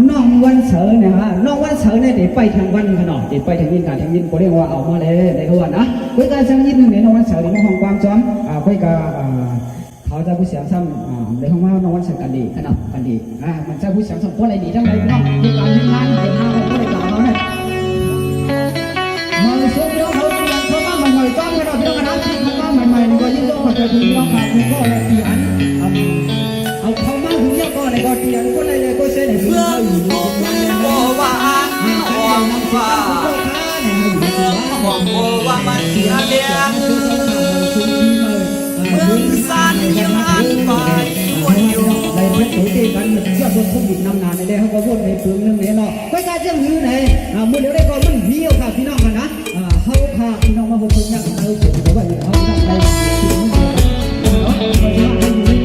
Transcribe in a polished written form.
น้องวันเสาร์เนี่ยฮะน้องวันเสาร์เนี่ยเดี๋ยวไปทางวันขนาดเดี๋ยวไปทางยินการทางยินก็เรียกว่าเอามาเลยในเขาว่านะคุยกันทางยินหนึ่งในน้องวันเสาร์ในห้องความจอมคุยกับเขาจะผู้เสียงซ้ำในห้องว่าน้องวันเสาร์กันดีขนาดกันดีมันจะผู้เสียงซ้ำคนอะไรดีทั้งหลายน้องที่การทำงานเดินทางของผู้ใดกล่าวเราเนี่ยมาส่งเดี๋ยวเขาเปลี่ยนเขามาใหม่ๆจ้องขนาดเดียวกันนะที่เขามาใหม่ๆก็ยิ่งต้องขอใจคุณน้องมาคุณก็เลยเปลี่ยนเอาเขามาถึงเยอะก็เลยก็เปลี่ยนก็เลยก็เสียเลยเพื่อนบ่ว่าห่วงว่าห่วงว่ามันเสียเลี้ยงเมืองสันยังอันไปวนอยู่ในเพชรตัวตีกันเชื่อคนคุ้มดิบนำนานในเด้เขาก็วนในเปลืองนึงเนี่ยเนาะไปการเชื่อมยื้อไหนเมื่อเดี๋ยวได้ก่อนมันเบี้ยวค่ะพี่น้องกันนะเขาพาพี่น้องมาบนพื้นเนี่ยเขาเชื่อมแต่ว่าเขาไม่ได้สิ่งนี้เนาะ